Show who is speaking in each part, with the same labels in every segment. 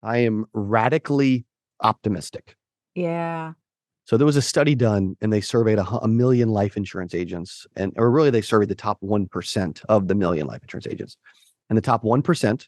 Speaker 1: I am radically optimistic.
Speaker 2: Yeah.
Speaker 1: So there was a study done and they surveyed a million life insurance agents or really they surveyed the top 1% of the million life insurance agents. And the top 1%,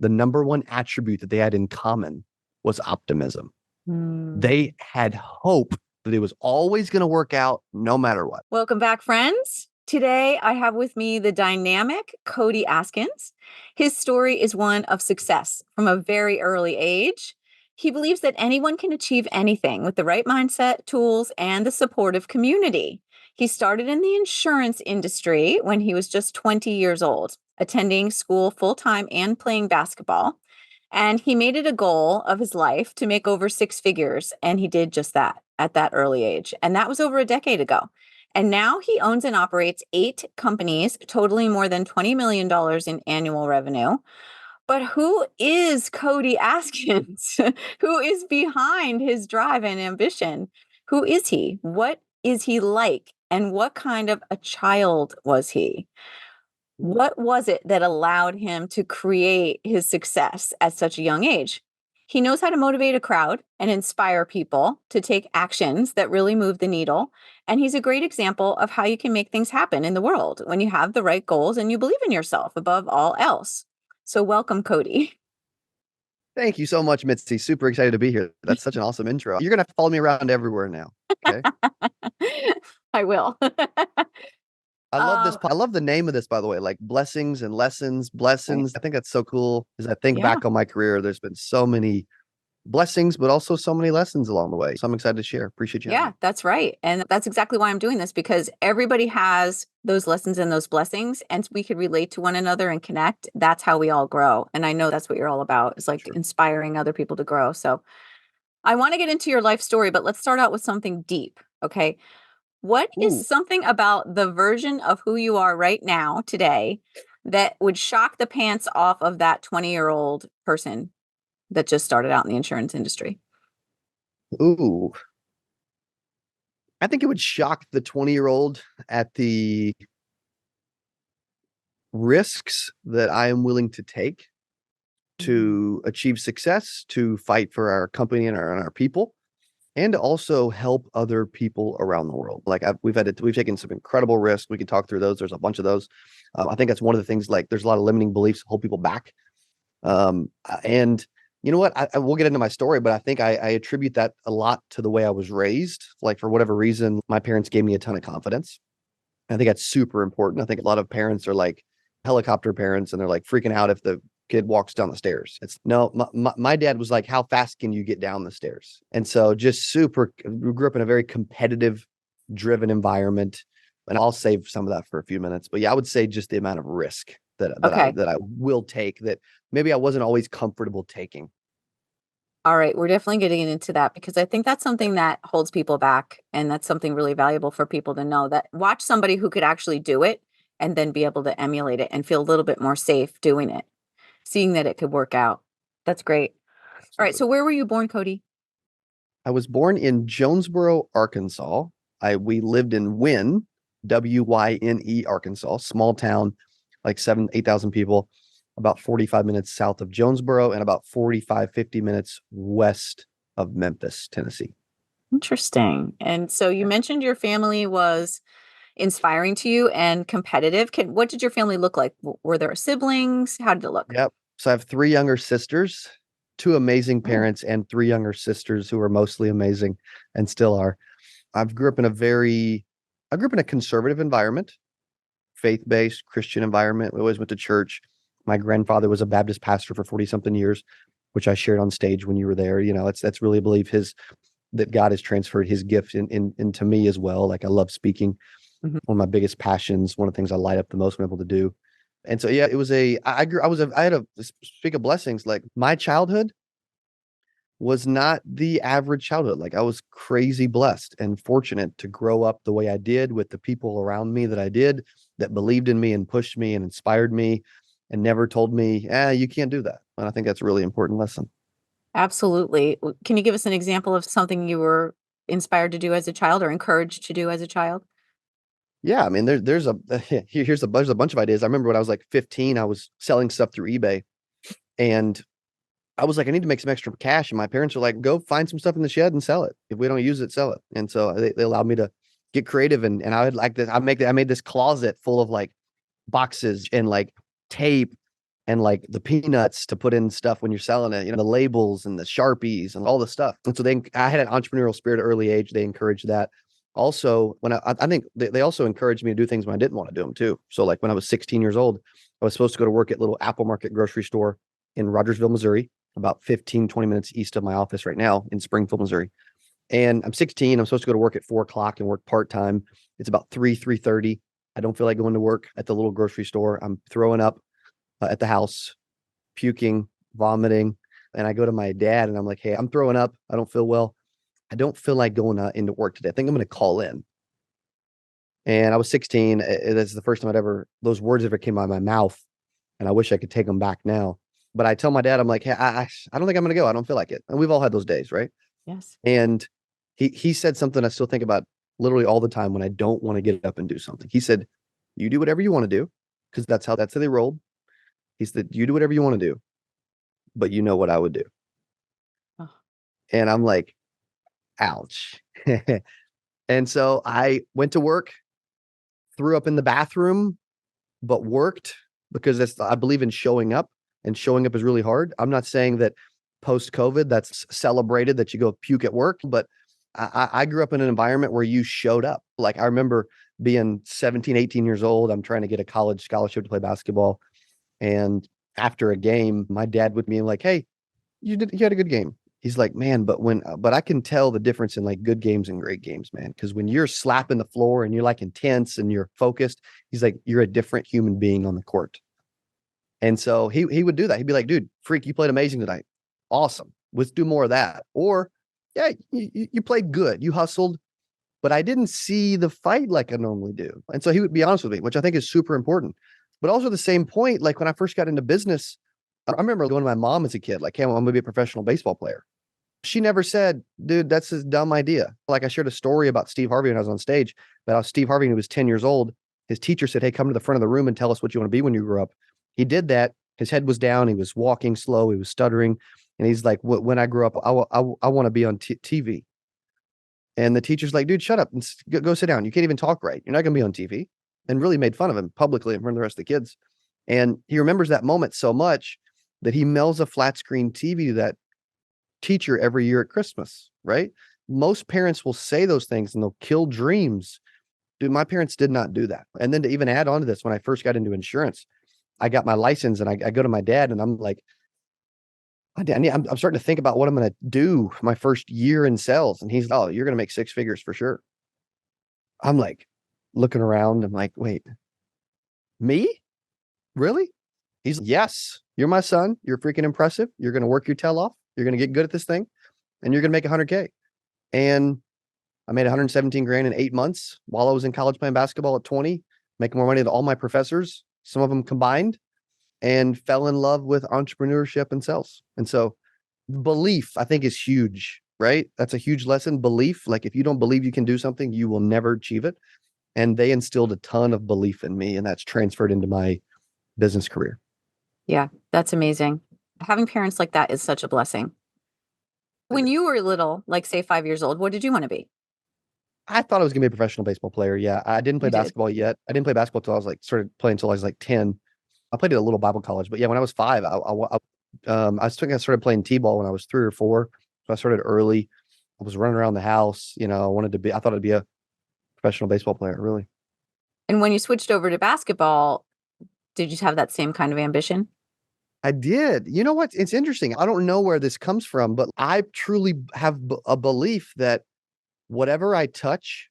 Speaker 1: the number one attribute that they had in common was optimism.
Speaker 2: Hmm.
Speaker 1: They had hope that it was always going to work out no matter what.
Speaker 2: Welcome back, friends. Today, I have with me the dynamic Cody Askins. His story is one of success from a very early age. He believes that anyone can achieve anything with the right mindset, tools, and the supportive community. He started in the insurance industry when he was just 20 years old, attending school full time and playing basketball. And he made it a goal of his life to make over six figures. And he did just that at that early age. And that was over a decade ago. And now he owns and operates 8 companies, totaling more than $20 million in annual revenue. But who is Cody Askins? Who is behind his drive and ambition? Who is he? What is he like? And what kind of a child was he? What was it that allowed him to create his success at such a young age? He knows how to motivate a crowd and inspire people to take actions that really move the needle. And he's a great example of how you can make things happen in the world when you have the right goals and you believe in yourself above all else. So, welcome, Cody.
Speaker 1: Thank you so much, Mitzi. Super excited to be here. That's such an awesome intro. You're going to follow me around everywhere now. Okay.
Speaker 2: I will.
Speaker 1: I love this.
Speaker 2: um,
Speaker 1: I love the name of this, by the way, like blessings and lessons,
Speaker 2: right.
Speaker 1: blessings. I think that's so cool. As I think
Speaker 2: Yeah.
Speaker 1: back on my career, there's been so many blessings, but also so many lessons along the way. So I'm excited to share. Appreciate you having
Speaker 2: Yeah,
Speaker 1: me.
Speaker 2: that's right. And that's exactly why I'm doing this because everybody has those lessons and those blessings, and we could relate to one another and connect. That's how we all grow. And I know that's what you're all about, is like
Speaker 1: Sure.
Speaker 2: inspiring other people to grow. So I want to get into your life story, but let's start out with something deep. Okay. What is
Speaker 1: Ooh,
Speaker 2: something about the version of who you are right now today that would shock the pants off of that 20-year-old person that just started out in the insurance industry?
Speaker 1: ooh. I think it would shock the 20-year-old at the risks that I am willing to take
Speaker 2: Mm.
Speaker 1: to achieve success, to fight for our company and our people, and to also help other people around the world. Like we've taken some incredible risks. We can talk through those. There's a bunch of those. I think that's one of the things. Like there's a lot of limiting beliefs hold people back. And you know what? I will get into my story, but I think I attribute that a lot to the way I was raised. Like for whatever reason, my parents gave me a ton of confidence. I think that's super important. I think a lot of parents are like helicopter parents and they're like freaking out if the kid walks down the stairs. It's no, my dad was like, how fast can you get down the stairs? And so just super, we grew up in a very competitive, driven environment. And I'll save some of that for a few minutes. But yeah, I would say just the amount of risk
Speaker 2: Okay.
Speaker 1: that I will take that maybe I wasn't always comfortable taking.
Speaker 2: All right, we're definitely getting into that because I think that's something that holds people back. And that's something really valuable for people to know, that watch somebody who could actually do it and then be able to emulate it and feel a little bit more safe doing it, seeing that it could work out. That's great. All right,
Speaker 1: Absolutely.
Speaker 2: so where were you born, Cody?
Speaker 1: I was born in Jonesboro, Arkansas. We lived in Wynne, Wyne, Arkansas, small town, like 8,000 people, about 45 minutes south of Jonesboro and about 50 minutes west of Memphis, Tennessee.
Speaker 2: Interesting. And so you
Speaker 1: Yeah.
Speaker 2: mentioned your family was inspiring to you and competitive. What did your family look like? Were there siblings? How did it look?
Speaker 1: Yep. So I have three younger sisters, two amazing
Speaker 2: Oh,
Speaker 1: parents, and three younger sisters who are mostly amazing and still are. I've grew up in a very, I grew up in a conservative environment, faith-based Christian environment. We always went to church. My grandfather was a Baptist pastor for 40 something years, which I shared on stage when you were there. You know, that's really believe that God has transferred his gift into me as well. Like I love speaking.
Speaker 2: mhm.
Speaker 1: One of my biggest passions, one of the things I light up the most when I'm able to do. And so yeah, it was I had a speak of blessings. Like my childhood was not the average childhood. Like I was crazy blessed and fortunate to grow up the way I did with the people around me that I did, that believed in me and pushed me and inspired me and never told me, you can't do that. And I think that's a really important lesson.
Speaker 2: Absolutely. Can you give us an example of something you were inspired to do as a child or encouraged to do as a child?
Speaker 1: Yeah, I mean, there's a bunch of ideas. I remember when I was like 15, I was selling stuff through eBay, and I was like, I need to make some extra cash. And my parents were like, go find some stuff in the shed and sell it. If we don't use it, sell it. And so they allowed me to get creative. And I would like this. I made this closet full of like boxes and like tape and like the peanuts to put in stuff when you're selling it, the labels and the Sharpies and all the stuff. And so I had an entrepreneurial spirit at an early age. They encouraged that. Also, when I think they also encouraged me to do things when I didn't want to do them too. So like when I was 16 years old, I was supposed to go to work at little Apple Market grocery store in Rogersville, Missouri, about 15, 20 minutes east of my office right now in Springfield, Missouri. And I'm 16. I'm supposed to go to work at 4 o'clock and work part-time. It's about 3:30. I don't feel like going to work at the little grocery store. I'm throwing up at the house, puking, vomiting. And I go to my dad and I'm like, hey, I'm throwing up. I don't feel well. I don't feel like going into work today. I think I'm going to call in. And I was 16. That's the first time those words ever came out of my mouth. And I wish I could take them back now. But I tell my dad, I'm like, hey, I don't think I'm going to go. I don't feel like it. And we've all had those days, right?
Speaker 2: Yes.
Speaker 1: And he said something I still think about literally all the time when I don't want to get up and do something. He said, you do whatever you want to do, because that's how they rolled. He said, you do whatever you want to do, but you know what I would do.
Speaker 2: Oh.
Speaker 1: And I'm like, ouch. And so I went to work, threw up in the bathroom, but worked because I believe in showing up, and showing up is really hard. I'm not saying that post-COVID that's celebrated that you go puke at work, but I grew up in an environment where you showed up. Like I remember being 17, 18 years old. I'm trying to get a college scholarship to play basketball. And after a game, my dad would be like, hey, you had a good game. He's like, man, but I can tell the difference in like good games and great games, man. Because when you're slapping the floor and you're like intense and you're focused, he's like, you're a different human being on the court. And so he would do that. He'd be like, dude, freak, you played amazing tonight. Awesome. Let's do more of that. Or, yeah, you played good. You hustled, but I didn't see the fight like I normally do. And so he would be honest with me, which I think is super important. But also the same point, like when I first got into business, I remember going to my mom as a kid, like, hey, I'm going to be a professional baseball player. She never said, dude, that's a dumb idea. Like I shared a story about Steve Harvey when I was on stage, about how Steve Harvey, when he was 10 years old, his teacher said, hey, come to the front of the room and tell us what you want to be when you grow up. He did that. His head was down. He was walking slow. He was stuttering. And he's like, when I grow up, I want to be on TV. And the teacher's like, dude, shut up and go sit down. You can't even talk right. You're not going to be on TV. And really made fun of him publicly in front of the rest of the kids. And he remembers that moment so much that he mails a flat screen TV to that teacher every year at Christmas, right? Most parents will say those things and they'll kill dreams. Dude, my parents did not do that. And then to even add on to this, when I first got into insurance, I got my license and I go to my dad and I'm like, I'm starting to think about what I'm going to do my first year in sales. And he's, oh, you're going to make 6 figures for sure. I'm like looking around. I'm like, wait, me? Really? He's, yes, you're my son. You're freaking impressive. You're going to work your tail off. You're going to get good at this thing and you're going to make 100K. And I made 117 grand in 8 months while I was in college playing basketball at 20, making more money than all my professors, some of them combined, and fell in love with entrepreneurship and sales. And so belief, I think, is huge, right? That's a huge lesson. Belief, like if you don't believe you can do something, you will never achieve it. And they instilled a ton of belief in me, and that's transferred into my business career.
Speaker 2: Yeah, that's amazing. Having parents like that is such a blessing. When you were little, like say 5 years old, what did you want to be?
Speaker 1: I thought I was going to be a professional baseball player. Yeah. I didn't play
Speaker 2: You did.
Speaker 1: basketball yet. I didn't play basketball until I was like, started playing until I was like 10. I played at a little Bible college, but yeah, when I was 5, I started playing T-ball when I was 3 or 4. So I started early. I was running around the house. I thought I'd be a professional baseball player, really.
Speaker 2: And when you switched over to basketball, did you have that same kind of ambition?
Speaker 1: I did. You know what? It's interesting. I don't know where this comes from, but I truly have a belief that whatever I touch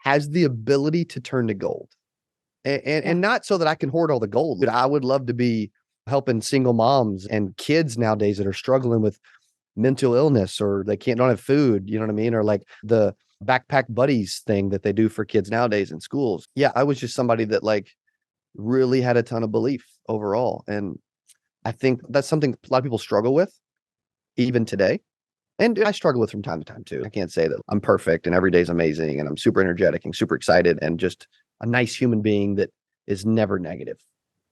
Speaker 1: has the ability to turn to gold. And not so that I can hoard all the gold, but I would love to be helping single moms and kids nowadays that are struggling with mental illness or don't have food, you know what I mean? Or like the backpack buddies thing that they do for kids nowadays in schools. Yeah, I was just somebody that like really had a ton of belief overall. And I think that's something a lot of people struggle with even today. And I struggle with from time to time too. I can't say that I'm perfect and every day's amazing and I'm super energetic and super excited and just a nice human being that is never negative.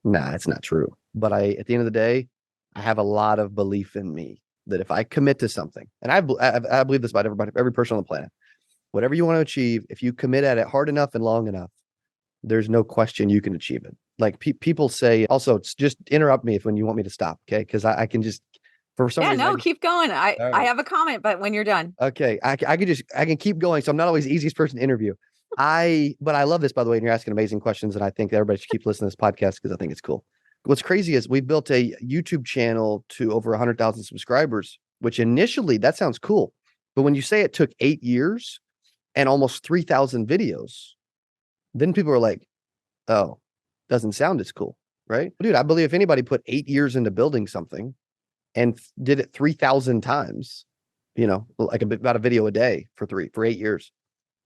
Speaker 1: Nah, it's not true. But at the end of the day, I have a lot of belief in me that if I commit to something, and I believe this about everybody, every person on the planet, whatever you want to achieve, if you commit at it hard enough and long enough, there's no question you can achieve it. Like people say, also, it's just interrupt me if when you want me to stop, okay? Because I can just, for some
Speaker 2: Yeah,
Speaker 1: reason,
Speaker 2: no, keep going.
Speaker 1: all
Speaker 2: I
Speaker 1: right,
Speaker 2: have a comment, but when you're done.
Speaker 1: okay, I can keep going. So I'm not always the easiest person to interview. But I love this, by the way, and you're asking amazing questions, and I think that everybody should keep listening to this podcast because I think it's cool. What's crazy is we've built a YouTube channel to over 100,000 subscribers, which initially that sounds cool, but when you say it took 8 years and almost 3,000 videos, then people are like, oh, doesn't sound as cool, right? Dude, I believe if anybody put 8 years into building something and did it 3,000 times, like about a video a day for 8 years,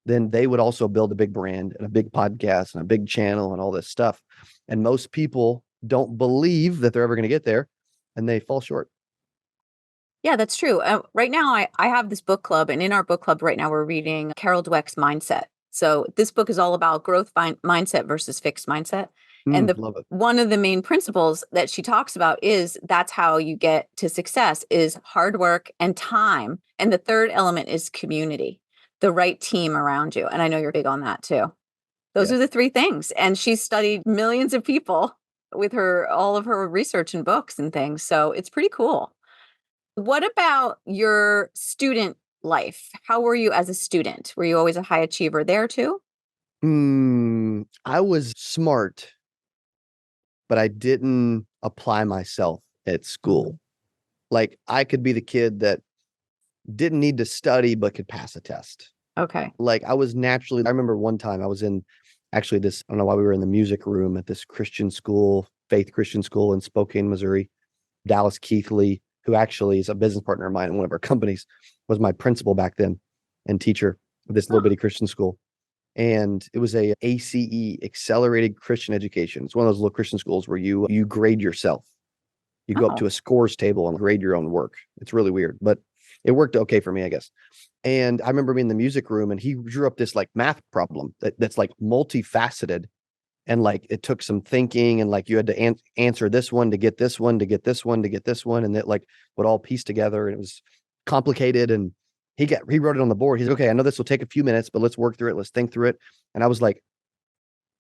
Speaker 1: then they would also build a big brand and a big podcast and a big channel and all this stuff. And most people don't believe that they're ever going to get there, and they fall short.
Speaker 2: Yeah, that's true. Right now, I have this book club, and in our book club right now, we're reading Carol Dweck's Mindset. So this book is all about growth mindset versus fixed mindset. And the
Speaker 1: Love it.
Speaker 2: one of the main principles that she talks about is that's how you get to success is hard work and time. And the third element is community, the right team around you. And I know you're big on that too. Those
Speaker 1: Yeah.
Speaker 2: are the three things. And she's studied millions of people with all of her research and books and things. So it's pretty cool. What about your student life? How were you as a student? Were you always a high achiever there too?
Speaker 1: I was smart, but I didn't apply myself at school. Like I could be the kid that didn't need to study, but could pass a test.
Speaker 2: Okay.
Speaker 1: Like I was naturally, I remember one time I was in actually this, I don't know why we were in the music room at this Christian school, faith Christian school in Spokane, Missouri. Dallas Keithley, who actually is a business partner of mine in one of our companies, was my principal back then and teacher of this little
Speaker 2: Huh.
Speaker 1: bitty Christian school. And it was a ACE, Accelerated Christian Education. It's one of those little Christian schools where you grade yourself. You go up to
Speaker 2: Oh.
Speaker 1: a scores table and grade your own work. It's really weird, but it worked okay for me, I guess. And I remember being in the music room and he drew up this like math problem that's like multifaceted. And like it took some thinking and like you had to answer this one to get this one, to get this one, to get this one. And that like would all piece together and it was complicated. And he wrote it on the board. He's like, okay, I know this will take a few minutes, but let's work through it. Let's think through it. And I was like,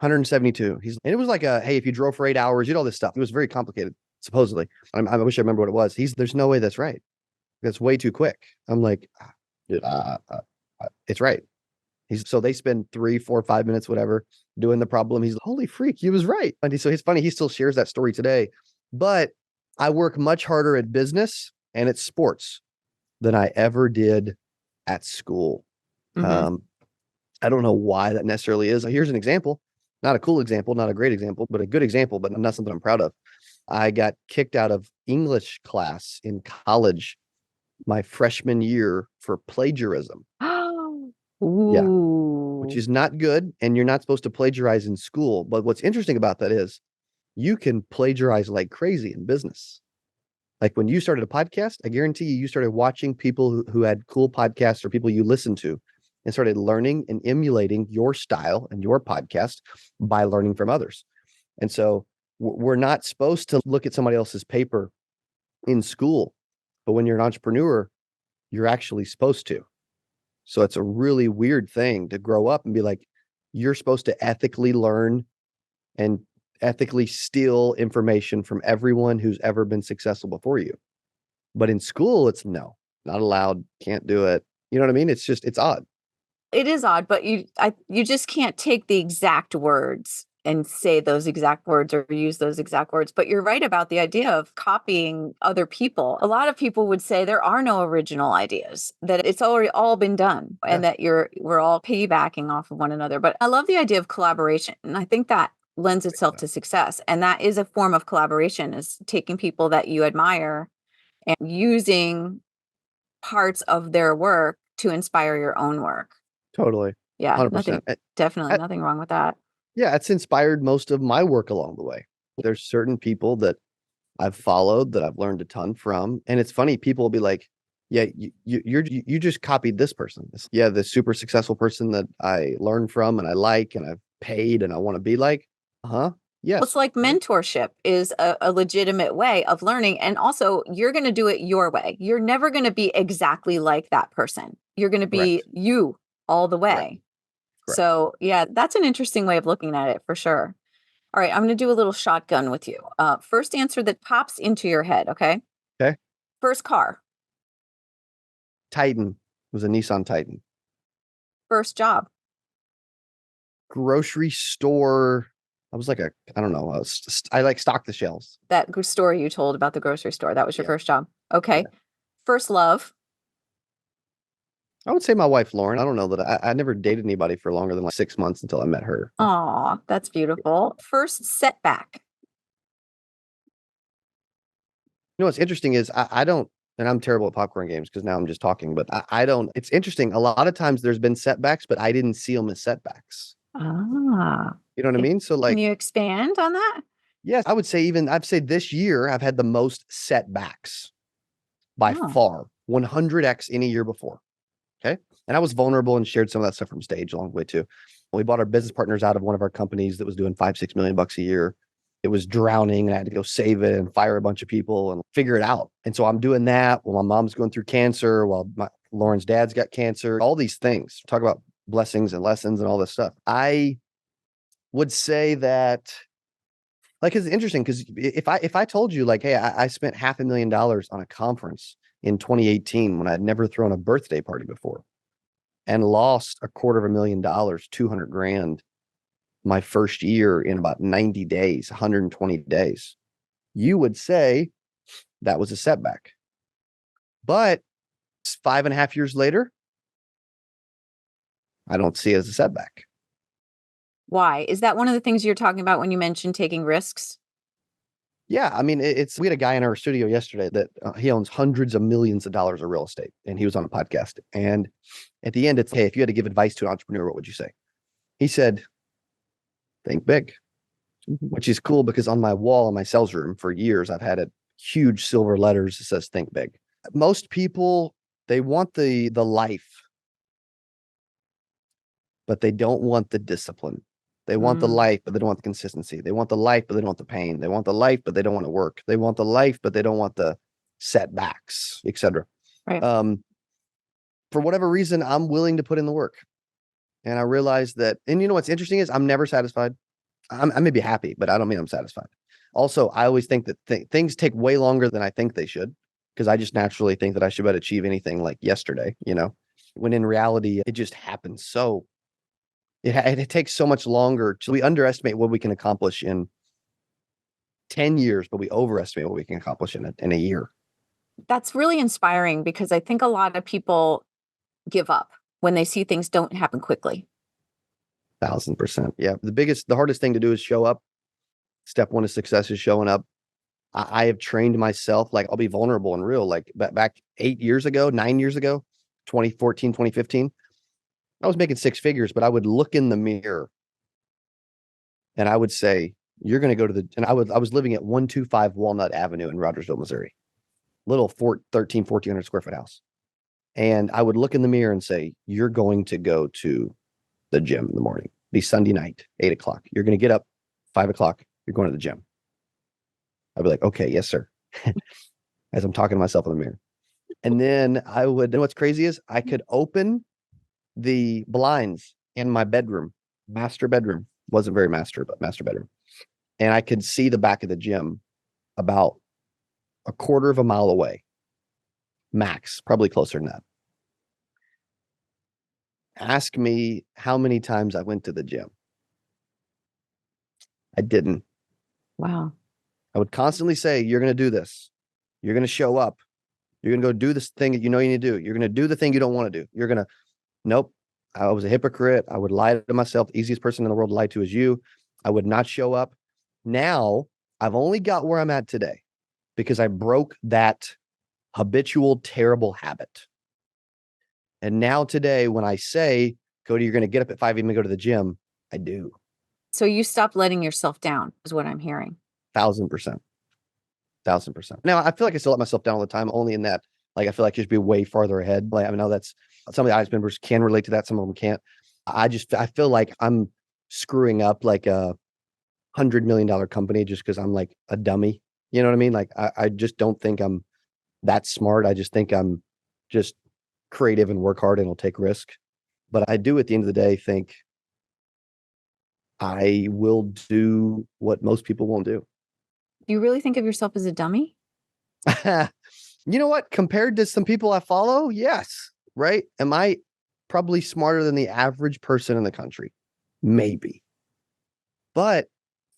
Speaker 1: 172. And it was like hey, if you drove for 8 hours, you did all this stuff. It was very complicated, supposedly. I wish I remember what it was. There's no way that's right. That's way too quick. I'm like, dude, it's right. So they spend 3, 4, 5 minutes, whatever, doing the problem. He's holy freak, he was right. And so it's funny. He still shares that story today. But I work much harder at business and at sports than I ever did at school.
Speaker 2: Hmm.
Speaker 1: I don't know why that necessarily is. Here's an example, not a cool example, not a great example, but a good example, but not something I'm proud of. I got kicked out of English class in college my freshman year for plagiarism. Yeah, which
Speaker 2: Ooh.
Speaker 1: is not good. And you're not supposed to plagiarize in school. But what's interesting about that is you can plagiarize like crazy in business. Like when you started a podcast, I guarantee you started watching people who had cool podcasts or people you listened to and started learning and emulating your style and your podcast by learning from others. And so we're not supposed to look at somebody else's paper in school. But when you're an entrepreneur, you're actually supposed to. So it's a really weird thing to grow up and be like, you're supposed to ethically learn and ethically steal information from everyone who's ever been successful before you. But in school, it's no, not allowed, can't do it. You know what I mean? It's odd.
Speaker 2: It is odd, but you just can't take the exact words and say those exact words or use those exact words. But you're right about the idea of copying other people. A lot of people would say there are no original ideas, that it's already all been done
Speaker 1: Yeah.
Speaker 2: and that we're all piggybacking off of one another. But I love the idea of collaboration. And I think that lends itself to success. And that is a form of collaboration, is taking people that you admire and using parts of their work to inspire your own work.
Speaker 1: Totally.
Speaker 2: Yeah,
Speaker 1: 100%.
Speaker 2: nothing, definitely nothing wrong with that.
Speaker 1: Yeah, it's inspired most of my work along the way. There's certain people that I've followed that I've learned a ton from. And it's funny, people will be like, yeah, you just copied this person. Yeah, the super successful person that I learned from and I like and I've paid and I want to be like. Uh-huh.
Speaker 2: It's
Speaker 1: Yes.
Speaker 2: like
Speaker 1: Right.
Speaker 2: mentorship is a legitimate way of learning. And also, you're going to do it your way. You're never going to be exactly like that person. You're going to be
Speaker 1: Correct.
Speaker 2: you all the
Speaker 1: Correct.
Speaker 2: way.
Speaker 1: Correct.
Speaker 2: So, yeah, that's an interesting way of looking at it for sure. All right, I'm going to do a little shotgun with you. First answer that pops into your head. Okay.
Speaker 1: Okay.
Speaker 2: First car,
Speaker 1: Titan was a Nissan Titan.
Speaker 2: first job,
Speaker 1: Grocery store. I was like I don't know. I like stock the shelves.
Speaker 2: that story you told about the grocery store. That was your
Speaker 1: Yeah.
Speaker 2: first job. Okay.
Speaker 1: Yeah.
Speaker 2: First love.
Speaker 1: I would say my wife, Lauren. I don't know that I never dated anybody for longer than like 6 months until I met her.
Speaker 2: Aw, that's beautiful. First setback.
Speaker 1: You know, what's interesting is I don't, and I'm terrible at popcorn games because now I'm just talking, but I don't, it's interesting. A lot of times there's been setbacks, but I didn't see them as setbacks.
Speaker 2: Ah,
Speaker 1: You know what I
Speaker 2: can
Speaker 1: mean? So
Speaker 2: can
Speaker 1: like,
Speaker 2: you expand on that?
Speaker 1: yes, I would say even, I'd say this year I've had the most setbacks by
Speaker 2: Oh,
Speaker 1: far, 100x any year before. Okay. And I was vulnerable and shared some of that stuff from stage along the way too. We bought our business partners out of one of our companies that was doing 5-6 million bucks a year. It was drowning and I had to go save it and fire a bunch of people and figure it out. And so I'm doing that while my mom's going through cancer, while Lauren's dad's got cancer, all these things. Talk about blessings and lessons and all this stuff. I would say that like it's interesting because if I told you like, hey, I spent $500,000 on a conference in 2018 when I had never thrown a birthday party before and lost $250,000, 200 grand my first year in about 90 days, 120 days, you would say that was a setback. But 5.5 years later, I don't see it as a setback.
Speaker 2: why? Is that one of the things you're talking about when you mentioned taking risks?
Speaker 1: Yeah, I mean, we had a guy in our studio yesterday that he owns hundreds of millions of dollars of real estate, and he was on a podcast. And at the end, it's, hey, if you had to give advice to an entrepreneur, what would you say? He said, think big, which is cool because on my wall in my sales room for years, I've had a huge silver letters that says think big. Most people, they want the life, but they don't want the discipline. They want the
Speaker 2: Mm,
Speaker 1: life, but they don't want the consistency. They want the life, but they don't want the pain. They want the life, but they don't want to work. They want the life, but they don't want the setbacks, etc.
Speaker 2: right.
Speaker 1: Um, for whatever reason, I'm willing to put in the work. And I realize that, and you know what's interesting is I'm never satisfied. I may be happy, but I don't mean I'm satisfied. Also, I always think that things take way longer than I think they should because I just naturally think that I should be able to achieve anything like yesterday, when in reality, it just happens so it takes so much longer. We underestimate what we can accomplish in 10 years, but we overestimate what we can accomplish in a year.
Speaker 2: That's really inspiring because I think a lot of people give up when they see things don't happen quickly.
Speaker 1: 1,000%. Yeah. The hardest thing to do is show up. Step one of success is showing up. I have trained myself, like I'll be vulnerable and real. Like back 8 years ago, 9 years ago, 2014, 2015, I was making six figures, but I would look in the mirror and I would say, you're going to go and I was living at 125 Walnut Avenue in Rogersville, Missouri, little 1,400 square foot house. And I would look in the mirror and say, you're going to go to the gym in the morning, be Sunday night, 8 o'clock. You're going to get up 5 o'clock. You're going to the gym. I'd be like, okay, yes, sir. As I'm talking to myself in the mirror. And then and what's crazy is I could open the blinds in my bedroom, master bedroom, wasn't very master, but master bedroom. And I could see the back of the gym about a quarter of a mile away, max, probably closer than that. Ask me how many times I went to the gym. I didn't.
Speaker 2: Wow.
Speaker 1: I would constantly say, you're going to do this. You're going to show up. You're going to go do this thing that you know you need to do. You're going to do the thing you don't want to do. You're going to, nope. I was a hypocrite. I would lie to myself. The easiest person in the world to lie to is you. I would not show up. Now I've only got where I'm at today because I broke that habitual, terrible habit. And now today, when I say, Cody, you're going to get up at 5 a.m. and go to the gym, I do.
Speaker 2: So you stopped letting yourself down, is what I'm hearing.
Speaker 1: 1,000%. 1,000%. Now I feel like I still let myself down all the time, only in that, like, I feel like I should be way farther ahead. Like, I know that's some of the audience members can relate to that. Some of them can't. I feel like I'm screwing up like a $100 million company just because I'm like a dummy. You know what I mean? Like I just don't think I'm that smart. I just think I'm just creative and work hard and will take risk. But I do at the end of the day think I will do what most people won't do.
Speaker 2: Do you really think of yourself as a dummy?
Speaker 1: You know what? Compared to some people I follow, yes. Right? Am I probably smarter than the average person in the country? Maybe. But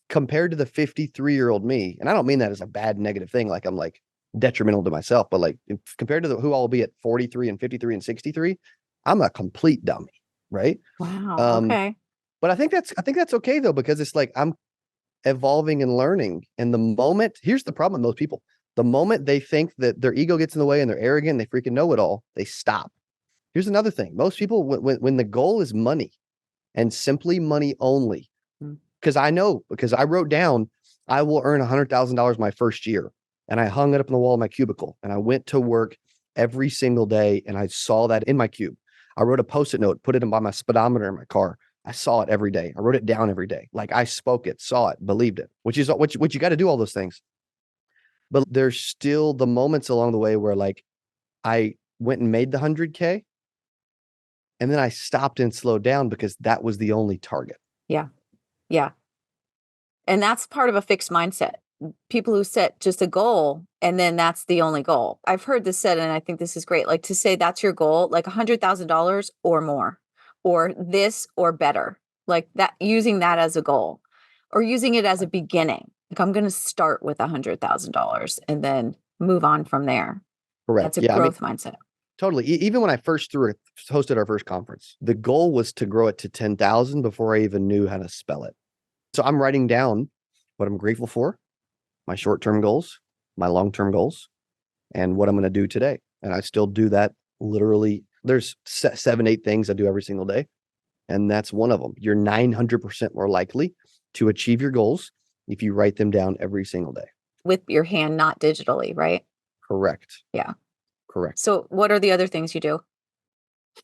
Speaker 1: compared to the 53-year-old me, and I don't mean that as a bad negative thing, like I'm like detrimental to myself, but like compared to who I'll be at 43 and 53 and 63, I'm a complete dummy. Right.
Speaker 2: Wow.
Speaker 1: Um,
Speaker 2: Okay.
Speaker 1: but I think that's okay though, because it's like I'm evolving and learning. And the moment, here's the problem with most people. The moment they think that their ego gets in the way and they're arrogant, they freaking know it all, they stop. Here's another thing. Most people, when the goal is money and simply money only,
Speaker 2: Mm.
Speaker 1: because I know, because I wrote down, I will earn $100,000 my first year. And I hung it up on the wall of my cubicle and I went to work every single day and I saw that in my cube. I wrote a post-it note, put it in by my speedometer in my car. I saw it every day. I wrote it down every day. Like I spoke it, saw it, believed it, which is what you got to do all those things. But there's still the moments along the way where like I went and made the 100K and then I stopped and slowed down because that was the only target.
Speaker 2: Yeah. Yeah. And that's part of a fixed mindset. People who set just a goal and then that's the only goal. I've heard this said, and I think this is great. Like to say that's your goal, like $100,000 or more, or this or better, like that, using that as a goal or using it as a beginning. Like I'm going to start with $100,000 and then move on from there.
Speaker 1: Correct.
Speaker 2: That's a
Speaker 1: Yeah. I mean,
Speaker 2: growth mindset.
Speaker 1: totally. Even when I first hosted our first conference, the goal was to grow it to 10,000 before I even knew how to spell it. So I'm writing down what I'm grateful for, my short-term goals, my long-term goals, and what I'm going to do today. And I still do that literally. There's 7, 8 things I do every single day. And that's one of them. You're 900% more likely to achieve your goals if you write them down every single day.
Speaker 2: With your hand, not digitally, right?
Speaker 1: Correct.
Speaker 2: Yeah.
Speaker 1: Correct.
Speaker 2: So what are the other things you do?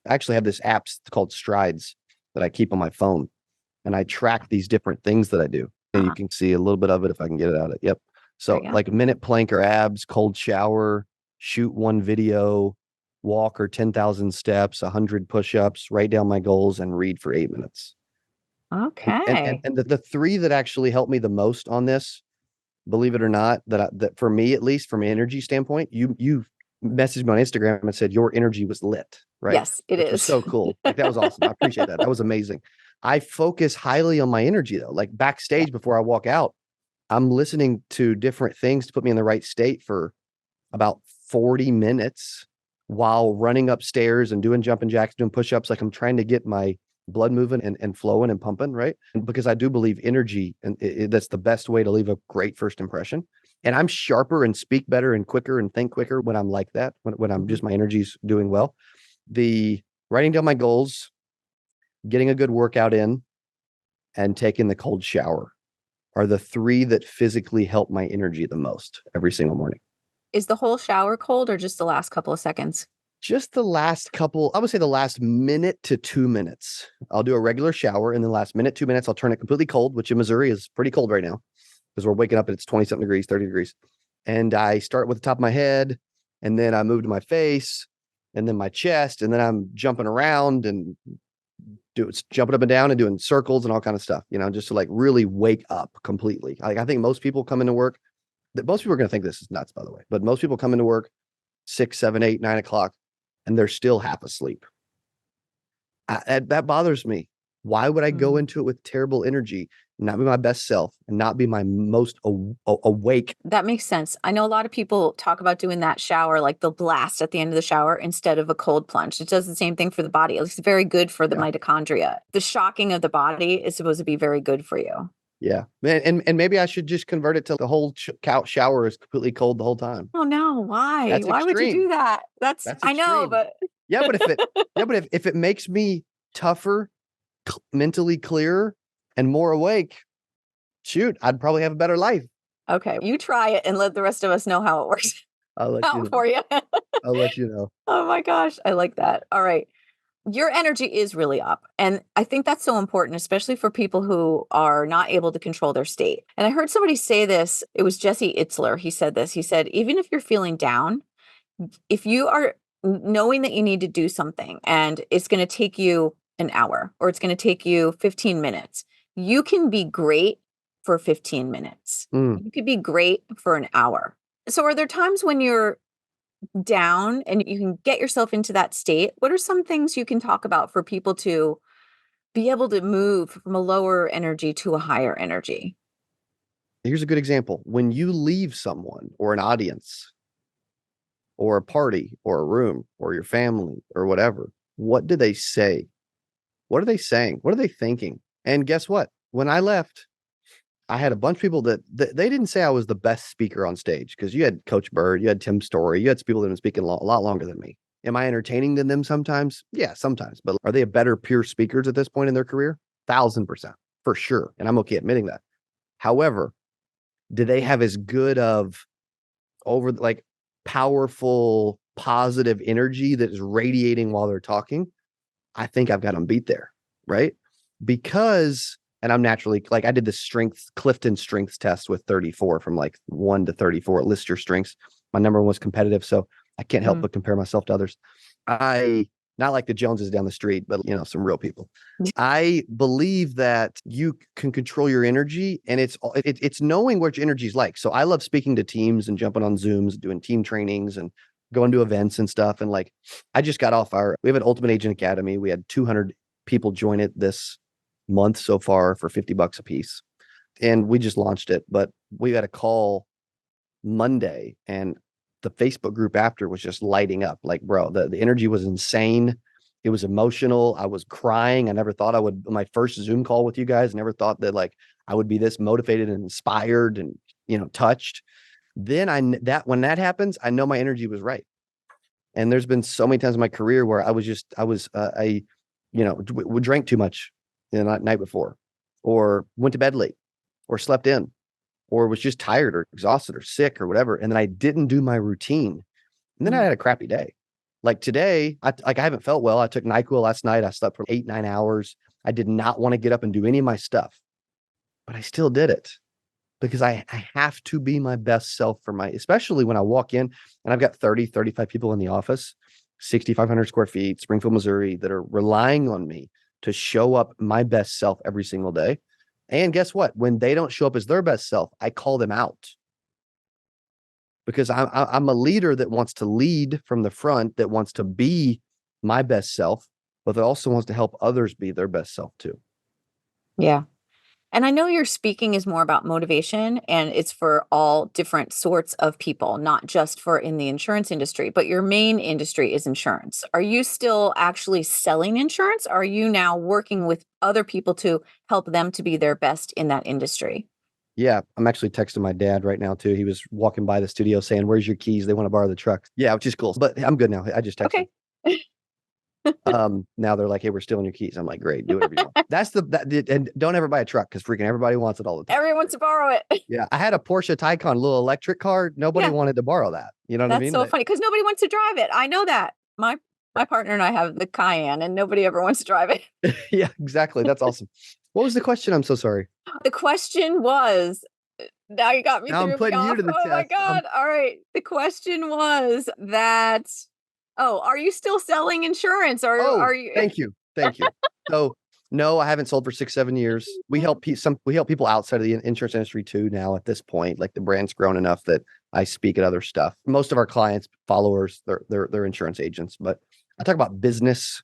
Speaker 1: I actually have this app called Strides that I keep on my phone. And I track these different things that I do. And you can see a little bit of it if I can get it out of it. Yep. So like a minute plank or abs, cold shower, shoot one video, walk or 10,000 steps, 100 push-ups, write down my goals and read for 8 minutes.
Speaker 2: Okay.
Speaker 1: And the three that actually helped me the most on this, believe it or not, that for me, at least from an energy standpoint, you messaged me on Instagram and said your energy was lit, right?
Speaker 2: Yes, it
Speaker 1: Which was
Speaker 2: is.
Speaker 1: so cool. Like that was awesome. I appreciate that. That was amazing. I focus highly on my energy though. Like backstage before I walk out, I'm listening to different things to put me in the right state for about 40 minutes while running upstairs and doing jumping jacks, doing push-ups. Like I'm trying to get my blood moving and flowing and pumping, right? And because I do believe energy, and that's the best way to leave a great first impression. And I'm sharper and speak better and quicker and think quicker when I'm like that, when I'm just my energy's doing well. The writing down my goals, getting a good workout in, and taking the cold shower are the three that physically help my energy the most every single morning.
Speaker 2: Is the whole shower cold or just the last couple of seconds?
Speaker 1: Just the last couple, I would say the last minute to 2 minutes. I'll do a regular shower. In the last minute, 2 minutes, I'll turn it completely cold, which in Missouri is pretty cold right now because we're waking up and it's 20 something degrees, 30 degrees. And I start with the top of my head and then I move to my face and then my chest. And then I'm jumping around and jumping up and down and doing circles and all kind of stuff, just to like really wake up completely. Like I think most people come into work, that most people are going to think this is nuts, by the way, but most people come into work 6, 7, 8, 9 o'clock, and they're still half asleep. That bothers me. Why would I go into it with terrible energy, not be my best self, and not be my most awake?
Speaker 2: That makes sense. I know a lot of people talk about doing that shower, like the blast at the end of the shower instead of a cold plunge. It does the same thing for the body. It's very good for the mitochondria. The shocking of the body is supposed to be very good for you.
Speaker 1: Yeah. Man, and maybe I should just convert it to the whole couch shower is completely cold the whole time.
Speaker 2: Oh no, why?
Speaker 1: That's
Speaker 2: Why would you do
Speaker 1: extreme.
Speaker 2: that?
Speaker 1: That's
Speaker 2: I know,
Speaker 1: extreme.
Speaker 2: but
Speaker 1: Yeah, but if it makes me tougher, mentally clearer, and more awake, shoot, I'd probably have a better life.
Speaker 2: okay, you try it and let the rest of us know how it works
Speaker 1: I'll let you
Speaker 2: out
Speaker 1: know.
Speaker 2: for you.
Speaker 1: I'll let you know.
Speaker 2: Oh my gosh, I like that. All right. your energy is really up. And I think that's so important, especially for people who are not able to control their state. And I heard somebody say this, it was Jesse Itzler. He said this. He said, even if you're feeling down, if you are knowing that you need to do something and it's going to take you an hour or it's going to take you 15 minutes, you can be great for 15 minutes.
Speaker 1: Mm.
Speaker 2: You could be great for an hour. So, are there times when you're down and you can get yourself into that state? What are some things you can talk about for people to be able to move from a lower energy to a higher energy?
Speaker 1: Here's a good example. When you leave someone or an audience or a party or a room or your family or whatever, what do they say? What are they saying? What are they thinking? And guess what? When I left, I had a bunch of people that they didn't say I was the best speaker on stage, because you had Coach Bird, you had Tim Story, you had people that have been speaking a lot longer than me. Am I entertaining than them sometimes? Yeah, sometimes. But are they a better pure speakers at this point in their career? 1,000% for sure. And I'm okay admitting that. However, do they have as good of over like powerful, positive energy that is radiating while they're talking? I think I've got them beat there, right? Because, and I'm naturally like, I did the Clifton strengths test with 34 from like 1 to 34. It lists your strengths. My number one was competitive, so I can't help but compare myself to others. I, not like the Joneses down the street, but some real people. I believe that you can control your energy, and it's knowing what your energy is like. So I love speaking to teams and jumping on Zooms, doing team trainings and going to events and stuff. And like, I just got off we have an Ultimate Agent Academy. We had 200 people join it this month so far for $50 a piece. And we just launched it, but we got a call Monday and the Facebook group after was just lighting up. Like, bro, the energy was insane. It was emotional. I was crying. I never thought I would, my first Zoom call with you guys, never thought that like I would be this motivated and inspired and, touched. Then when that happens, I know my energy was right. And there's been so many times in my career where I drank too much the night before, or went to bed late, or slept in, or was just tired or exhausted or sick or whatever. And then I didn't do my routine. And then I had a crappy day. Like today, I haven't felt well. I took NyQuil last night. I slept for 8-9 hours. I did not want to get up and do any of my stuff, but I still did it because I have to be my best self especially when I walk in and I've got 30, 35 people in the office, 6,500 square feet, Springfield, Missouri, that are relying on me to show up my best self every single day. And guess what? When they don't show up as their best self, I call them out, because I'm a leader that wants to lead from the front, that wants to be my best self, but that also wants to help others be their best self too.
Speaker 2: Yeah. And I know your speaking is more about motivation and it's for all different sorts of people, not just for in the insurance industry, but your main industry is insurance. Are you still actually selling insurance? Or are you now working with other people to help them to be their best in that industry?
Speaker 1: Yeah, I'm actually texting my dad right now too. He was walking by the studio saying, "Where's your keys? They want to borrow the truck." Yeah, which is cool. But I'm good now. I just texted.
Speaker 2: Okay.
Speaker 1: Now they're like, "Hey, we're stealing your keys." I'm like, "Great, do whatever you want." And don't ever buy a truck, because freaking everybody wants it all the time.
Speaker 2: Everyone wants to borrow it.
Speaker 1: Yeah, I had a Porsche Taycan, little electric car. Nobody
Speaker 2: Yeah,
Speaker 1: wanted to borrow that. You know what I
Speaker 2: that's
Speaker 1: mean?
Speaker 2: so funny because nobody wants to drive it. I know that. My partner and I have the Cayenne and nobody ever wants to drive it.
Speaker 1: Yeah, exactly. That's awesome. What was the question? I'm so sorry.
Speaker 2: The question was, now you got me,
Speaker 1: Now I'm
Speaker 2: threw me
Speaker 1: putting you
Speaker 2: off.
Speaker 1: to the
Speaker 2: Oh my
Speaker 1: test.
Speaker 2: God. All right. The question was that, oh, are you still selling insurance or
Speaker 1: Oh,
Speaker 2: are you?
Speaker 1: thank you. Thank you. So no, I haven't sold for 6-7 years. We help people outside of the insurance industry too now at this point. Like, the brand's grown enough that I speak at other stuff. Most of our clients, followers, they're insurance agents, but I talk about business.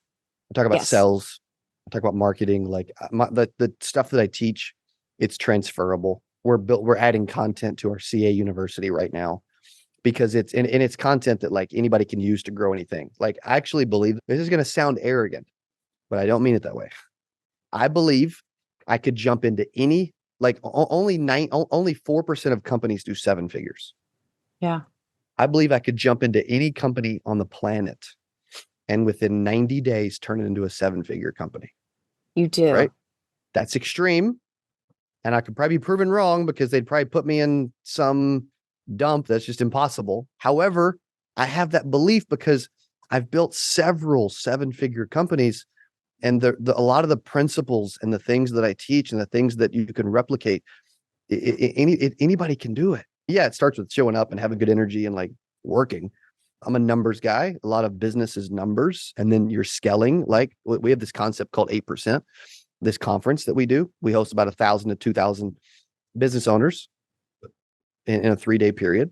Speaker 1: I talk about
Speaker 2: Yes.
Speaker 1: sales. I talk about marketing. Like, the stuff that I teach, it's transferable. We're adding content to our CA university right now, because it's content that like anybody can use to grow anything. Like, I actually believe, this is going to sound arrogant, but I don't mean it that way. I believe I could jump into any, like, only 4% of companies do 7 figures.
Speaker 2: Yeah.
Speaker 1: I believe I could jump into any company on the planet and within 90 days turn it into a 7-figure company.
Speaker 2: You do.
Speaker 1: Right? That's extreme. And I could probably be proven wrong, because they'd probably put me in some dump that's just impossible. However, I have that belief because I've built several 7-figure companies, and a lot of the principles and the things that I teach and the things that you can replicate, anybody can do it. Yeah, it starts with showing up and having good energy and like working. I'm a numbers guy. A lot of business is numbers, and then you're scaling. Like we have this concept called 8%. This conference that we do, we host about 1,000 to 2,000 business owners in a 3-day period.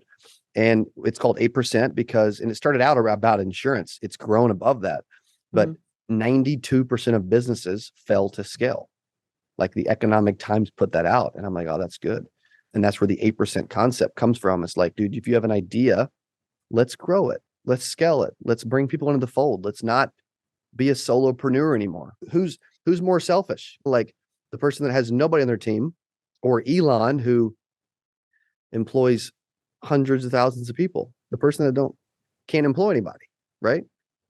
Speaker 1: And it's called 8% because, and it started out about insurance. It's grown above that, but 92% of businesses fail to scale. Like the Economic Times put that out. And I'm like, oh, that's good. And that's where the 8% concept comes from. It's like, dude, if you have an idea, let's grow it. Let's scale it. Let's bring people into the fold. Let's not be a solopreneur anymore. Who's more selfish? Like the person that has nobody on their team, or Elon, who employs hundreds of thousands of people, the person that can't employ anybody, right?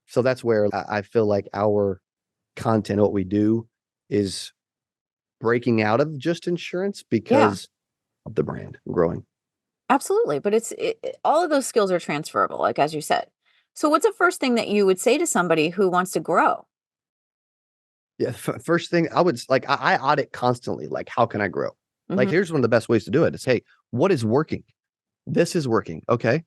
Speaker 1: So that's where I feel like our content, what we do, is breaking out of just insurance because of the brand growing.
Speaker 2: Absolutely. But all of those skills are transferable, like as you said. So what's the first thing that you would say to somebody who wants to grow?
Speaker 1: Yeah, first thing I would like, I audit constantly. Like, how can I grow? Like,
Speaker 2: Mhm.
Speaker 1: here's one of the best ways to do it is, hey, what is working? This is working. Okay.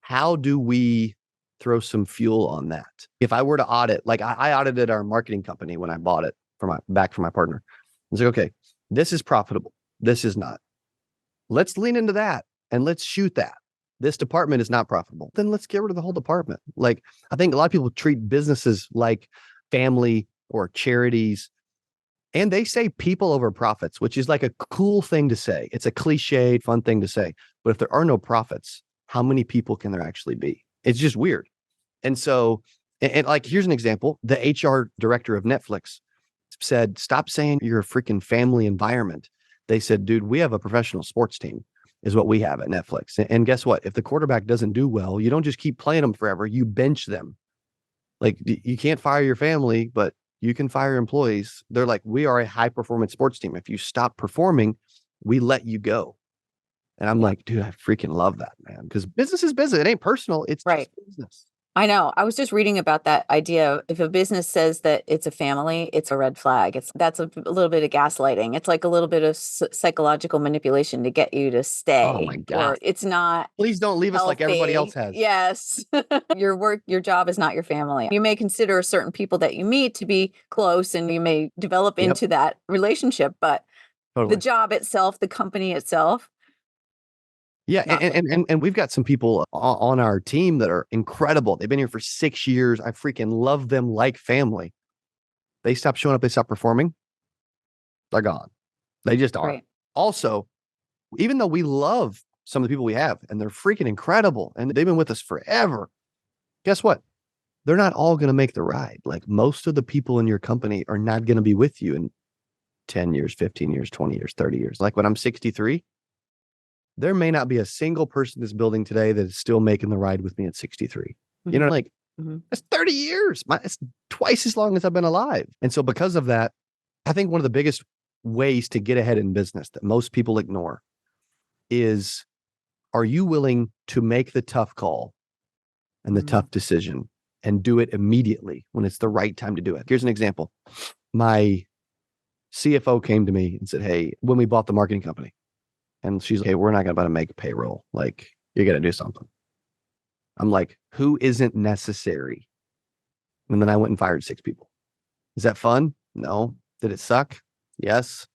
Speaker 1: How do we throw some fuel on that? If I were to audit, like I audited our marketing company when I bought it from my partner. I was like, okay, this is profitable. This is not. Let's lean into that and let's shoot that. This department is not profitable. Then let's get rid of the whole department. Like, I think a lot of people treat businesses like family or charities, and they say people over profits, which is like a cool thing to say. It's a cliched, fun thing to say. But if there are no profits, how many people can there actually be? It's just weird. And so, and like, here's an example. The HR director of Netflix said, stop saying you're a freaking family environment. They said, dude, we have a professional sports team, is what we have at Netflix. And guess what? If the quarterback doesn't do well, you don't just keep playing them forever. You bench them. Like, you can't fire your family, but you can fire employees. They're like, we are a high performance sports team. If you stop performing, we let you go. And I'm
Speaker 2: Yeah.
Speaker 1: like, dude, I freaking love that, man. Because business is business. It ain't personal. It's
Speaker 2: Right.
Speaker 1: just business.
Speaker 2: I know. I was just reading about that idea of if a business says that it's a family, it's a red flag. That's a little bit of gaslighting. It's like a little bit of psychological manipulation to get you to
Speaker 1: Oh
Speaker 2: stay,
Speaker 1: my God.
Speaker 2: or it's not
Speaker 1: Please don't leave us like everybody else
Speaker 2: healthy.
Speaker 1: has.
Speaker 2: Yes. Your job is not your family. You may consider certain people that you meet to be close and you may develop
Speaker 1: Yep,
Speaker 2: into that relationship, but the
Speaker 1: totally.
Speaker 2: job itself, the company itself,
Speaker 1: Yeah,
Speaker 2: not so.
Speaker 1: and we've got some people on our team that are incredible. They've been here for 6 years. I freaking love them like family. They stop showing up, they stop performing, they're gone. They just are.
Speaker 2: Right.
Speaker 1: Also, even though we love some of the people we have and they're freaking incredible and they've been with us forever, guess what? They're not all going to make the ride. Like, most of the people in your company are not going to be with you in 10 years, 15 years, 20 years, 30 years. Like when I'm 63, there may not be a single person in this building today that is still making the ride with me at 63. You know,
Speaker 2: Mhm.
Speaker 1: like,
Speaker 2: Mhm.
Speaker 1: that's 30 years. It's twice as long as I've been alive. And so because of that, I think one of the biggest ways to get ahead in business that most people ignore is, are you willing to make the tough call and the
Speaker 2: Mhm.
Speaker 1: tough decision and do it immediately when it's the right time to do it? Here's an example. My CFO came to me and said, hey, when we bought the marketing company, and she's like, hey, we're not going to make payroll. Like, you got to do something. I'm like, who isn't necessary? And then I went and fired 6 people. Is that fun? No. Did it suck? Yes.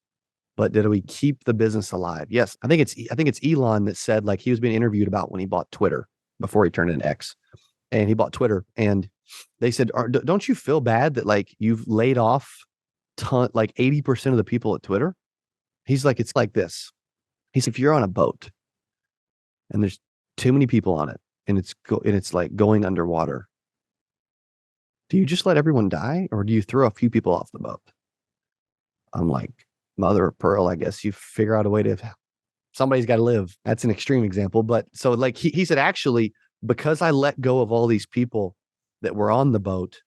Speaker 1: But did we keep the business alive? Yes. I think it's Elon that said, like, he was being interviewed about when he bought Twitter before he turned into X, and he bought Twitter, and they said, don't you feel bad that like you've laid off like 80% of the people at Twitter? He's like, it's like this. He's, if you're on a boat and there's too many people on it and it's like going underwater, do you just let everyone die or do you throw a few people off the boat? I'm like, mother of pearl, I guess you figure out a way to, somebody's got to live. That's an extreme example. But so like he said, actually, because I let go of all these people that were on the boat,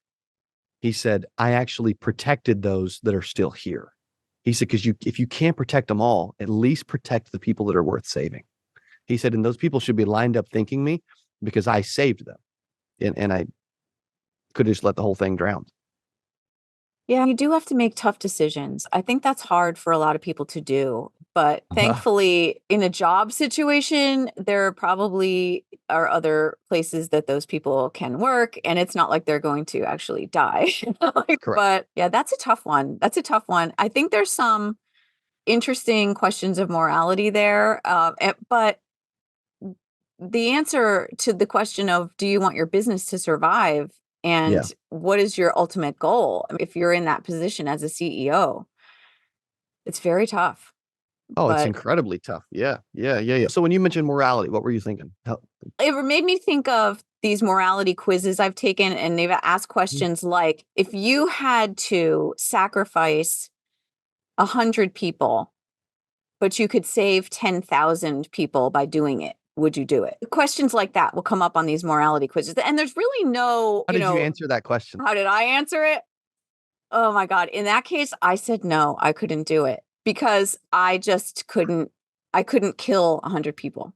Speaker 1: he said, I actually protected those that are still here. He said, because if you can't protect them all, at least protect the people that are worth saving. He said, and those people should be lined up thanking me because I saved them. And I could have just let the whole thing drown.
Speaker 2: Yeah, you do have to make tough decisions. I think that's hard for a lot of people to do. But thankfully, in a job situation, there probably are other places that those people can work. And it's not like they're going to actually die.
Speaker 1: Correct.
Speaker 2: But yeah, that's a tough one. That's a tough one. I think there's some interesting questions of morality there. But the answer to the question of do you want your business to survive
Speaker 1: Yeah.
Speaker 2: and what is your ultimate goal? I mean, if you're in that position as a CEO, it's very tough.
Speaker 1: Oh, it's
Speaker 2: But
Speaker 1: incredibly tough. Yeah. Yeah. Yeah. Yeah. So when you mentioned morality, what were you thinking?
Speaker 2: it made me think of these morality quizzes I've taken, and they've asked questions like if you had to sacrifice 100 people, but you could save 10,000 people by doing it, would you do it? Questions like that will come up on these morality quizzes. And there's really no,
Speaker 1: How did you answer that question?
Speaker 2: how did I answer it? Oh my God. In that case, I said no, I couldn't do it because I just couldn't kill 100 people.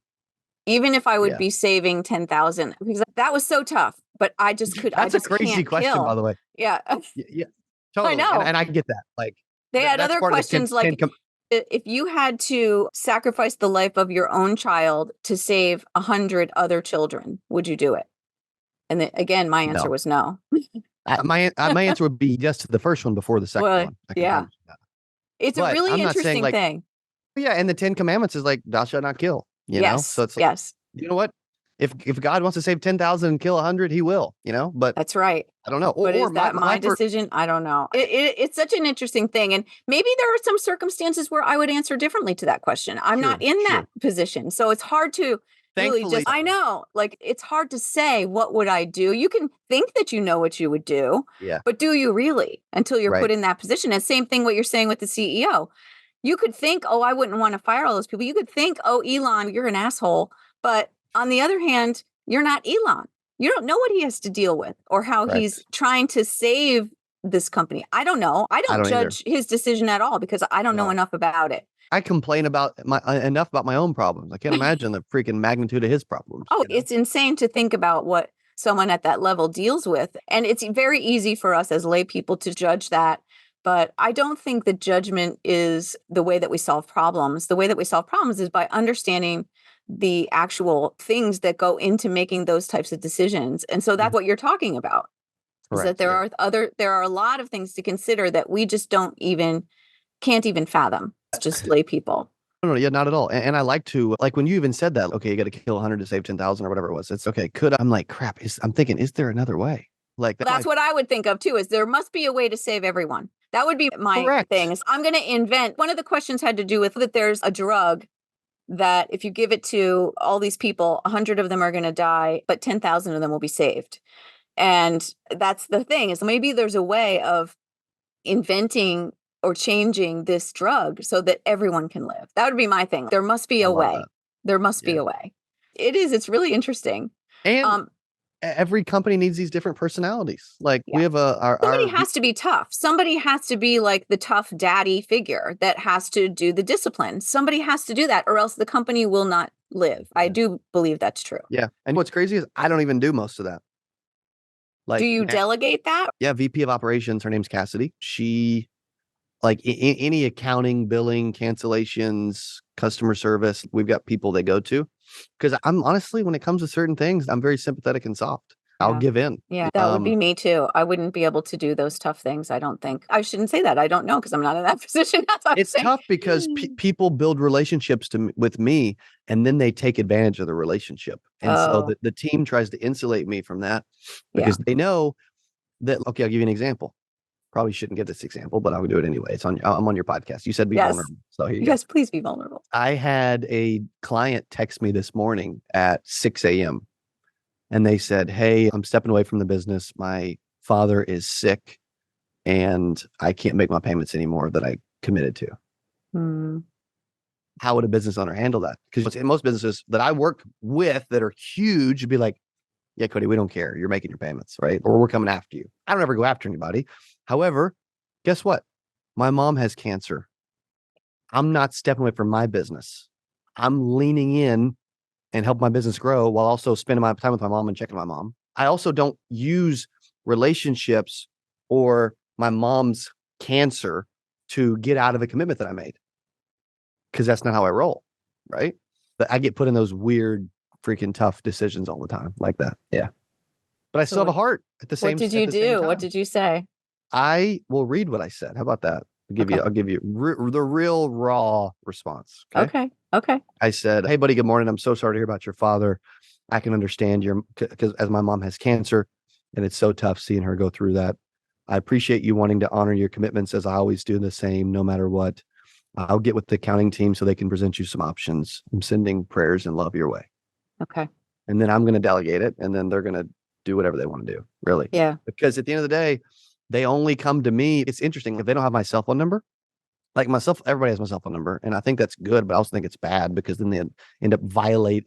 Speaker 2: Even if I would
Speaker 1: Yeah.
Speaker 2: be saving 10,000 because that was so tough, but I
Speaker 1: That's a
Speaker 2: just
Speaker 1: crazy
Speaker 2: can't
Speaker 1: question, by
Speaker 2: kill.
Speaker 1: the way.
Speaker 2: Yeah.
Speaker 1: Yeah.
Speaker 2: I
Speaker 1: Totally.
Speaker 2: know.
Speaker 1: And I get that. Like
Speaker 2: They had
Speaker 1: that's
Speaker 2: other
Speaker 1: part of the
Speaker 2: questions like if you had to sacrifice the life of your own child to save 100 other children, would you do it? And again, my answer
Speaker 1: no.
Speaker 2: was no.
Speaker 1: My answer would be yes to the first one before the second
Speaker 2: Well,
Speaker 1: one. I can
Speaker 2: yeah,
Speaker 1: promise you that.
Speaker 2: it's a
Speaker 1: But
Speaker 2: really
Speaker 1: I'm not saying
Speaker 2: interesting
Speaker 1: like,
Speaker 2: thing.
Speaker 1: yeah, and the 10 Commandments is like, thou shalt not kill, So
Speaker 2: Yes,
Speaker 1: it's like,
Speaker 2: yes,
Speaker 1: you know what? If God wants to save 10,000 and kill 100, he will, But
Speaker 2: that's right.
Speaker 1: I don't know.
Speaker 2: But
Speaker 1: Or
Speaker 2: is
Speaker 1: my
Speaker 2: that my
Speaker 1: first,
Speaker 2: decision? I don't know. It's such an interesting thing. And maybe there are some circumstances where I would answer differently to that question. I'm not in that
Speaker 1: sure.
Speaker 2: position. So it's hard to really
Speaker 1: Thankfully,
Speaker 2: I know, like it's hard to say what would I do. You can think that you know what you would do,
Speaker 1: yeah,
Speaker 2: but do you really until you're
Speaker 1: right.
Speaker 2: put in that position? And same thing what you're saying with the CEO. You could think, oh, I wouldn't want to fire all those people. You could think, oh, Elon, you're an asshole. But on the other hand, you're not Elon. You don't know what he has to deal with or how he's
Speaker 1: Correct.
Speaker 2: trying to save this company. I don't know. I
Speaker 1: I
Speaker 2: don't
Speaker 1: don't either.
Speaker 2: judge his decision at all because I don't know
Speaker 1: No.
Speaker 2: enough about it.
Speaker 1: I complain about enough about my own problems. I can't imagine the freaking magnitude of his problems.
Speaker 2: Oh, it's insane to think about what someone at that level deals with. And it's very easy for us as lay people to judge that. But I don't think that judgment is the way that we solve problems. The way that we solve problems is by understanding the actual things that go into making those types of decisions. And so that's what you're talking about. Is that
Speaker 1: Correct. Yeah.
Speaker 2: there are a lot of things to consider that we just can't even fathom. It's just lay people.
Speaker 1: No, yeah, not at all. And I like to like when you even said that, okay, you got to kill 100 to save 10,000 or whatever it was. It's okay. I'm like, crap. I'm thinking, is there another way? Like
Speaker 2: That's what I would think of too, is there must be a way to save everyone. That would be my thing.
Speaker 1: correct.
Speaker 2: Is I'm going to invent. One of the questions had to do with that there's a drug that if you give it to all these people, 100 of them are going to die, but 10,000 of them will be saved. And that's the thing, is maybe there's a way of inventing or changing this drug so that everyone can live. That would be my thing. There must be
Speaker 1: I
Speaker 2: a
Speaker 1: love
Speaker 2: way.
Speaker 1: that.
Speaker 2: There must be
Speaker 1: Yeah.
Speaker 2: a way. It's really interesting.
Speaker 1: And every company needs these different personalities. Like
Speaker 2: Yeah.
Speaker 1: we have
Speaker 2: Somebody has to be tough. Somebody has to be like the tough daddy figure that has to do the discipline. Somebody has to do that or else the company will not live. I do believe that's true.
Speaker 1: yeah. And what's crazy is I don't even do most of that.
Speaker 2: Do
Speaker 1: Like
Speaker 2: you delegate that?
Speaker 1: yeah, VP of operations, her name's Cassidy. She like any accounting, billing, cancellations, customer service, we've got people they go to. Because I'm honestly, when it comes to certain things, I'm very sympathetic and soft. I'll
Speaker 2: Yeah.
Speaker 1: give in.
Speaker 2: Yeah, that would be me too. I wouldn't be able to do those tough things, I don't think. I shouldn't say that. I don't know because I'm not in that position. That's what I'm
Speaker 1: It's
Speaker 2: saying.
Speaker 1: tough because people build relationships with me, and then they take advantage of the relationship. And so
Speaker 2: Oh,
Speaker 1: the team tries to insulate me from that
Speaker 2: yeah.
Speaker 1: because they know that. Okay, I'll give you an example. Probably shouldn't give this example, but I would do it anyway. I'm on your podcast. You said be
Speaker 2: Yes.
Speaker 1: vulnerable. So here you go.
Speaker 2: Yes, please be vulnerable.
Speaker 1: I had a client text me this morning at 6 a.m. and they said, hey, I'm stepping away from the business. My father is sick and I can't make my payments anymore that I committed to.
Speaker 2: Hmm.
Speaker 1: How would a business owner handle that? Because in most businesses that I work with that are huge, you'd be like, yeah, Cody, we don't care. You're making your payments, right? Or we're coming after you. I don't ever go after anybody. However, guess what? My mom has cancer. I'm not stepping away from my business. I'm leaning in and help my business grow while also spending my time with my mom and checking my mom. I also don't use relationships or my mom's cancer to get out of a commitment that I made. Because that's not how I roll, right? But I get put in those weird, freaking tough decisions all the time, like that. Yeah. But I
Speaker 2: So
Speaker 1: still have a heart at the
Speaker 2: what
Speaker 1: same
Speaker 2: did you do? What
Speaker 1: time.
Speaker 2: did you say?
Speaker 1: I will read what I said. How about that?
Speaker 2: Okay.
Speaker 1: I'll give you the real raw response. Okay.
Speaker 2: Okay.
Speaker 1: I said, "Hey, buddy, good morning. I'm so sorry to hear about your father. I can understand because as my mom has cancer, and it's so tough seeing her go through that. I appreciate you wanting to honor your commitments, as I always do the same, no matter what. I'll get with the accounting team so they can present you some options. I'm sending prayers and love your way.
Speaker 2: Okay.
Speaker 1: And then I'm going to delegate it, and then they're going to do whatever they want to do, really.
Speaker 2: Yeah.
Speaker 1: Because at the end of the day, they only come to me. It's interesting if they don't have my cell phone number. Like myself, everybody has my cell phone number, and I think that's good, but I also think it's bad because then they end up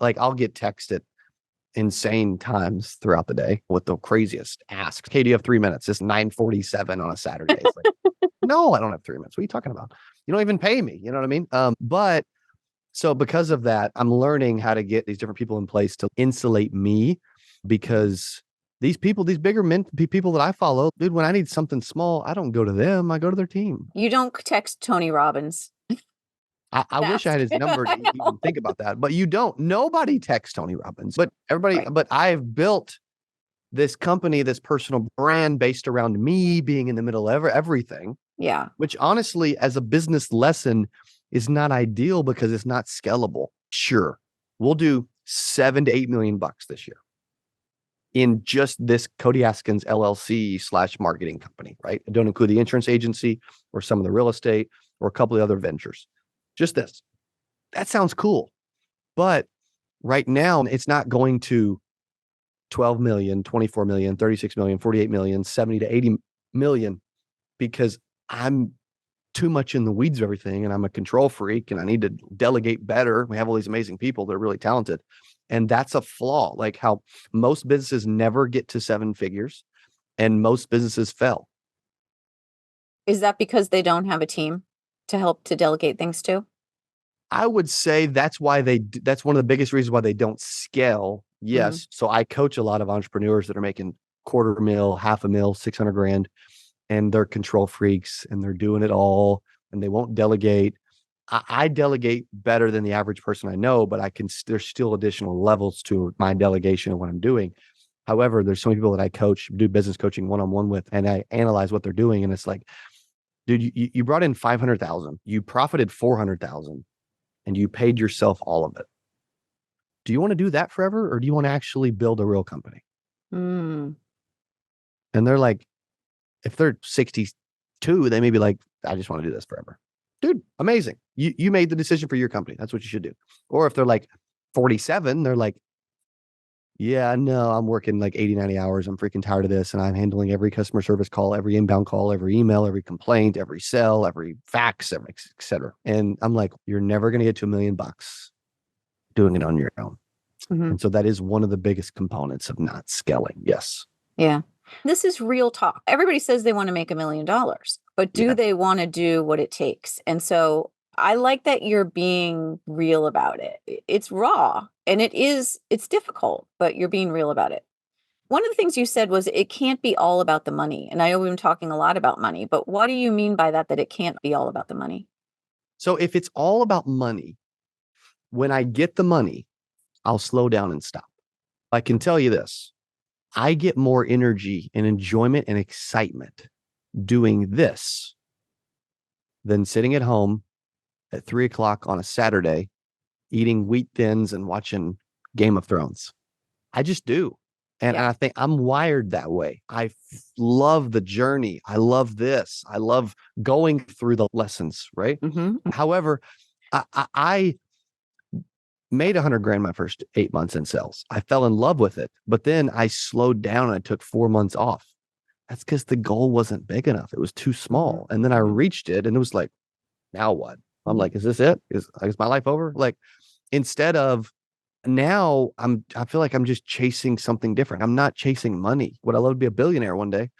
Speaker 1: like I'll get texted insane times throughout the day with the craziest asks. Okay, do you have 3 minutes? It's 9:47 on a Saturday. It's like, no, I don't have 3 minutes. What are you talking about? You don't even pay me. You know what I mean? But so because of that, I'm learning how to get these different people in place to insulate me because these people, these bigger people that I follow, dude, when I need something small, I don't go to them. I go to their team.
Speaker 2: You don't text Tony Robbins.
Speaker 1: I wish I had his number to even think about that, but you don't. Nobody texts Tony Robbins, but everybody,
Speaker 2: Right.
Speaker 1: but I've built this company, this personal brand based around me being in the middle of everything.
Speaker 2: Yeah.
Speaker 1: Which honestly, as a business lesson, is not ideal because it's not scalable. Sure, we'll do $7 to $8 million this year in just this Cody Askins LLC/marketing company, right? I don't include the insurance agency or some of the real estate or a couple of other ventures. Just this. That sounds cool. But right now, it's not going to 12 million, 24 million, 36 million, 48 million, 70 to 80 million because I'm too much in the weeds of everything and I'm a control freak and I need to delegate better. We have all these amazing people that are really talented. And that's a flaw, like how most businesses never get to 7 figures and most businesses fail.
Speaker 2: Is that because they don't have a team to help to delegate things to?
Speaker 1: I would say that's why that's one of the biggest reasons why they don't scale. Yes. So I coach a lot of entrepreneurs that are making $250,000, $500,000, 600 grand, and they're control freaks and they're doing it all and they won't delegate. I delegate better than the average person I know, but there's still additional levels to my delegation of what I'm doing. However, there's so many people that I coach, do business coaching one-on-one with, and I analyze what they're doing. And it's like, dude, you brought in 500,000, you profited 400,000 and you paid yourself all of it. Do you want to do that forever? Or do you want to actually build a real company?
Speaker 2: Mm.
Speaker 1: And they're like, if they're 62, they may be like, I just want to do this forever. Dude, amazing. You made the decision for your company. That's what you should do. Or if they're like 47, they're like, yeah, no, I'm working like 80, 90 hours. I'm freaking tired of this. And I'm handling every customer service call, every inbound call, every email, every complaint, every sell, every fax, et cetera. And I'm like, you're never going to get to $1 million doing it on your own.
Speaker 2: Mm-hmm.
Speaker 1: And so that is one of the biggest components of not scaling. Yes.
Speaker 2: Yeah. This is real talk. Everybody says they want to make $1 million, but do they want to do what it takes? And so I like that you're being real about it. It's raw and it's difficult, but you're being real about it. One of the things you said was it can't be all about the money. And I know we've been talking a lot about money, but what do you mean by that it can't be all about the money?
Speaker 1: So if it's all about money, when I get the money, I'll slow down and stop. I can tell you this. I get more energy and enjoyment and excitement doing this than sitting at home at 3:00 on a Saturday, eating wheat thins and watching Game of Thrones. I just do. And I think I'm wired that way. I love the journey. I love this. I love going through the lessons, right?
Speaker 2: Mm-hmm.
Speaker 1: However, I made 100 grand my first 8 months in sales. I fell in love with it, but then I slowed down and I took 4 months off. That's because the goal wasn't big enough. It was too small. And then I reached it and it was like, now what? I'm like, is this it? Is my life over? Like, instead of now I feel like I'm just chasing something different. I'm not chasing money. Would I love to be a billionaire one day?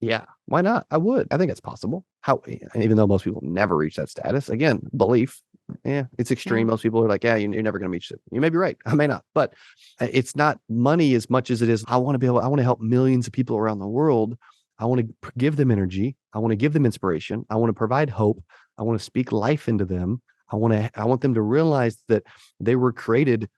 Speaker 1: Yeah. Why not? I would. I think it's possible. How, even though most people never reach that status, again, belief. Yeah, it's
Speaker 2: Yeah.
Speaker 1: extreme. Most people are like, yeah, you're never going to reach it. You may be right. I may not, but it's not money as much as it is. I want to be able, I want to help millions of people around the world. I want to give them energy. I want to give them inspiration. I want to provide hope. I want to speak life into them. I want them to realize that they were created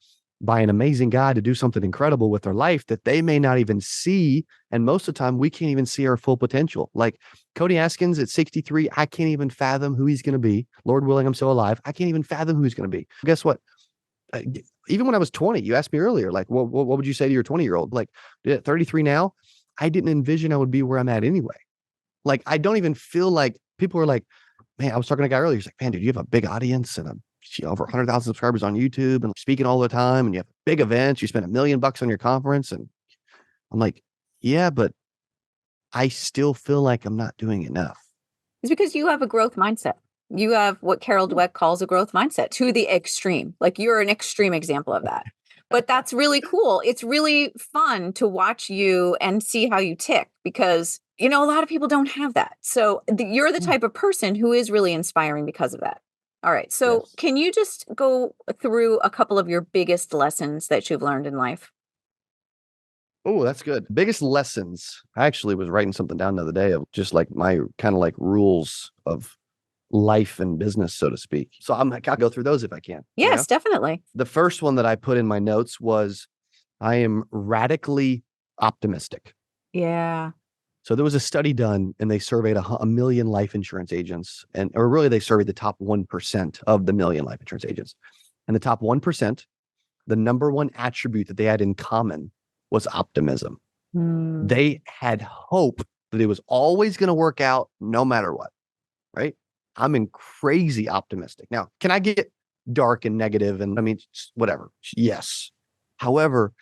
Speaker 1: by an amazing God to do something incredible with their life that they may not even see. And most of the time, we can't even see our full potential. Like Cody Askins at 63, I can't even fathom who he's going to be. Lord willing, I'm still alive. I can't even fathom who he's going to be. Guess what? Uh, Even when I was 20, you asked me earlier, like, what would you say to your 20-year-old? Like, at 33 now, I didn't envision I would be where I'm at anyway. Like, I don't even feel like people are like, man, I was talking to a guy earlier. He's like, man, dude, you have a big audience and over 100,000 subscribers on YouTube and speaking all the time. And you have big events. You spend $1 million on your conference. And I'm like, yeah, but I still feel like I'm not doing enough.
Speaker 2: It's because you have a growth mindset. You have what Carol Dweck calls a growth mindset to the extreme. Like you're an extreme example of that. But that's really cool. It's really fun to watch you and see how you tick because, a lot of people don't have that. So you're the type of person who is really inspiring because of that. All right. So
Speaker 1: Yes.
Speaker 2: can you just go through a couple of your biggest lessons that you've learned in life?
Speaker 1: Oh, that's good. Biggest lessons. I actually was writing something down the other day of just like my kind of like rules of life and business, so to speak. So I'll go through those if I can.
Speaker 2: Yes, definitely.
Speaker 1: The first one that I put in my notes was I am radically optimistic.
Speaker 2: Yeah.
Speaker 1: So there was a study done and they surveyed a million life insurance agents or really they surveyed the top 1% of the million life insurance agents. And the top 1%, the number one attribute that they had in common was optimism.
Speaker 2: Mm.
Speaker 1: They had hope that it was always going to work out no matter what, right? I'm in crazy optimistic. Now, can I get dark and negative and I mean, whatever? Yes. However,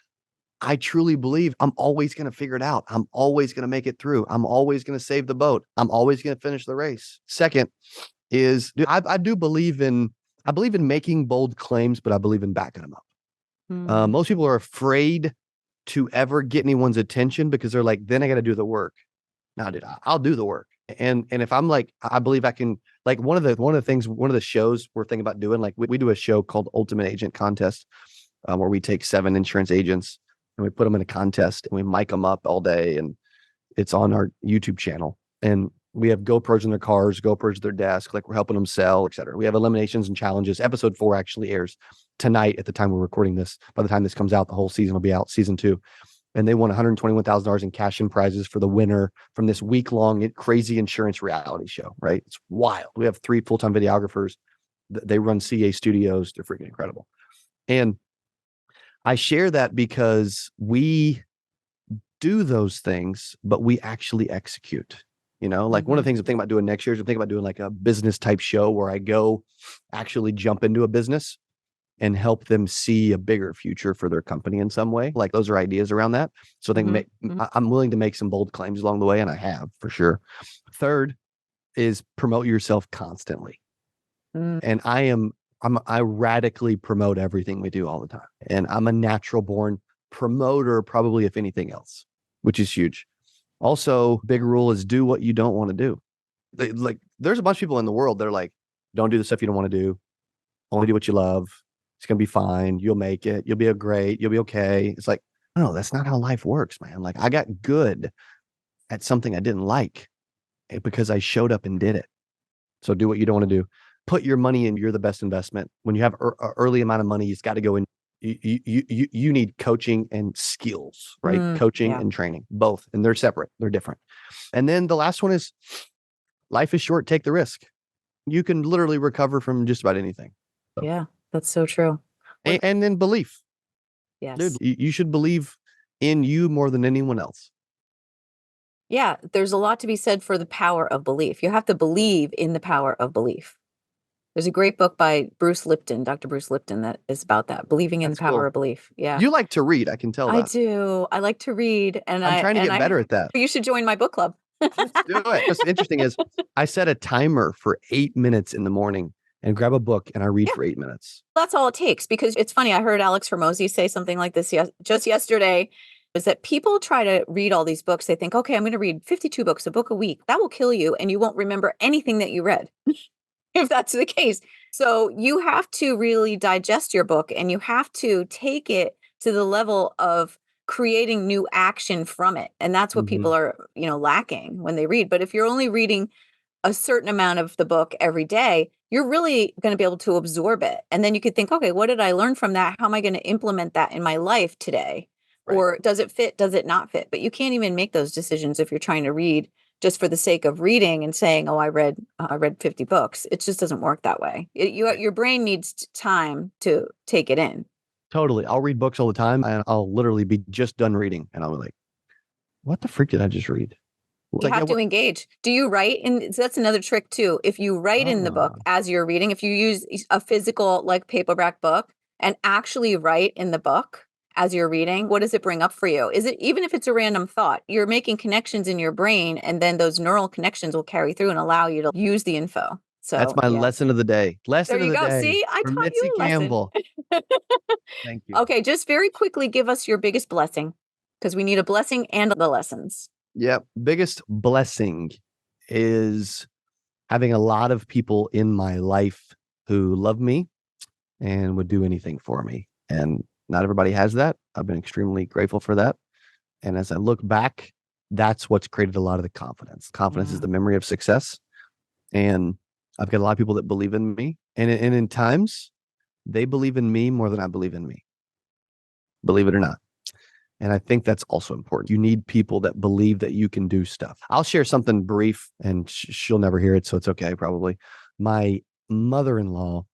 Speaker 1: I truly believe I'm always going to figure it out. I'm always going to make it through. I'm always going to save the boat. I'm always going to finish the race. Second is I do believe in making bold claims, but I believe in backing them up.
Speaker 2: Mm.
Speaker 1: Most people are afraid to ever get anyone's attention because they're like, then I got to do the work. No, dude, I'll do the work. And if I'm like, I believe I can, like one of the shows we're thinking about doing, like we do a show called Ultimate Agent Contest, where we take 7 insurance agents and we put them in a contest and we mic them up all day. And it's on our YouTube channel. And we have GoPros in their cars, GoPros at their desk, like we're helping them sell, et cetera. We have eliminations and challenges. Episode 4 actually airs tonight at the time we're recording this. By the time this comes out, the whole season will be out, season 2. And they won $121,000 in cash and prizes for the winner from this week-long crazy insurance reality show, right? It's wild. We have 3 full-time videographers. They run CA studios. They're freaking incredible. And I share that because we do those things, but we actually execute. Like one of the things I'm thinking about doing next year is I'm thinking about doing like a business type show where I go actually jump into a business and help them see a bigger future for their company in some way. Like those are ideas around that. So I think I'm willing to make some bold claims along the way, and I have for sure. Third is promote yourself constantly.
Speaker 2: Mm.
Speaker 1: And I radically promote everything we do all the time. And I'm a natural born promoter, probably if anything else, which is huge. Also, big rule is do what you don't want to do. There's a bunch of people in the world that are like, don't do the stuff you don't want to do. Only do what you love. It's going to be fine. You'll make it. You'll be you'll be okay. It's like, no, that's not how life works, man. Like I got good at something I didn't like because I showed up and did it. So do what you don't want to do. Put your money in. You're the best investment. When you have an early amount of money, it's got to go in. You need coaching and skills, right? Coaching
Speaker 2: Yeah.
Speaker 1: and training, both. And they're separate. They're different. And then the last one is life is short. Take the risk. You can literally recover from just about anything. So.
Speaker 2: Yeah, that's so true.
Speaker 1: And then belief.
Speaker 2: Yes.
Speaker 1: Dude, you should believe in you more than anyone else.
Speaker 2: Yeah, there's a lot to be said for the power of belief. You have to believe in the power of belief. There's a great book by Bruce Lipton, Dr. Bruce Lipton, that is about that, believing in the
Speaker 1: That's
Speaker 2: power
Speaker 1: cool.
Speaker 2: of belief. Yeah.
Speaker 1: You like to read. I can tell
Speaker 2: I
Speaker 1: that.
Speaker 2: do. I like to read and
Speaker 1: I'm trying to get better at that.
Speaker 2: you should join my book club.
Speaker 1: Let's do it. What's interesting is I set a timer for 8 minutes in the morning and grab a book and I read for 8 minutes.
Speaker 2: That's all it takes because it's funny. I heard Alex Hormozy say something like this just yesterday is that people try to read all these books. They think, okay, I'm going to read 52 books, a book a week. That will kill you and you won't remember anything that you read if that's the case. So you have to really digest your book and you have to take it to the level of creating new action from it. And that's what
Speaker 1: Hmm.
Speaker 2: people are, lacking when they read. But if you're only reading a certain amount of the book every day, you're really going to be able to absorb it. And then you could think, okay, what did I learn from that? How am I going to implement that in my life today?
Speaker 1: Right.
Speaker 2: Or does it fit? Does it not fit? But you can't even make those decisions if you're trying to read just for the sake of reading and saying, "Oh, I read 50 books." It just doesn't work that way.
Speaker 1: Right.
Speaker 2: Your brain needs time to take it in.
Speaker 1: Totally. I'll read books all the time and I'll literally be just done reading and I'll be like, what the freak did I just read? It's
Speaker 2: You
Speaker 1: like, yeah,
Speaker 2: have to
Speaker 1: what?
Speaker 2: engage. Do you write in so that's another trick too. If you write in the book
Speaker 1: Oh,
Speaker 2: as you're reading, if you use a physical like paperback book and actually write in the book as you're reading, what does it bring up for you? Is it even if it's a random thought, you're making connections in your brain and then those neural connections will carry through and allow you to use the info.
Speaker 1: that's
Speaker 2: So,
Speaker 1: my
Speaker 2: yeah.
Speaker 1: lesson of the day.
Speaker 2: There
Speaker 1: Lesson of
Speaker 2: you
Speaker 1: the
Speaker 2: go.
Speaker 1: day
Speaker 2: See, I
Speaker 1: from
Speaker 2: taught
Speaker 1: Mitzi
Speaker 2: you a lesson.
Speaker 1: Campbell. Thank you.
Speaker 2: Okay, just very quickly give us your biggest blessing because we need a blessing and the lessons.
Speaker 1: Yep. Biggest blessing is having a lot of people in my life who love me and would do anything for me. And not everybody has that. I've been extremely grateful for that. And as I look back, that's what's created a lot of the confidence. Confidence is
Speaker 2: Mm.
Speaker 1: the memory of success. And I've got a lot of people that believe in me. And in times, they believe in me more than I believe in me, believe it or not. And I think that's also important. You need people that believe that you can do stuff. I'll share something brief and she'll never hear it. So it's okay, probably. My mother in law,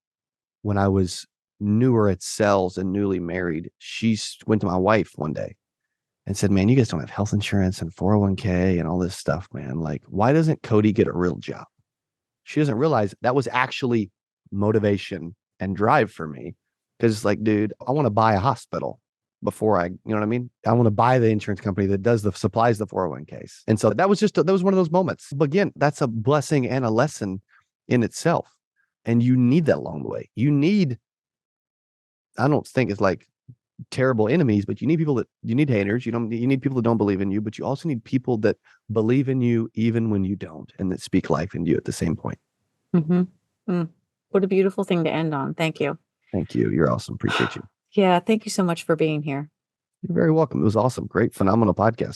Speaker 1: when I was newer at sales and newly married, she went to my wife one day and said, "Man, you guys don't have health insurance and 401k and all this stuff, man. Like, why doesn't Cody get a real job?" She doesn't realize that was actually motivation and drive for me. Cause it's like, dude, I want to buy a hospital before you know what I mean? I want to buy the insurance company that does the supplies, the 401ks. And so that was one of those moments. But again, that's a blessing and a lesson in itself. And you need that along the way. I don't think it's like terrible enemies, but you need haters. You need people that don't believe in you, but you also need people that believe in you even when you don't and that speak life into you at the same point.
Speaker 2: Mhm. Mm. What a beautiful thing to end on. Thank you.
Speaker 1: Thank you. You're awesome. Appreciate you.
Speaker 2: Yeah, thank you so much for being here.
Speaker 1: You're very welcome. It was awesome. Great, phenomenal podcast.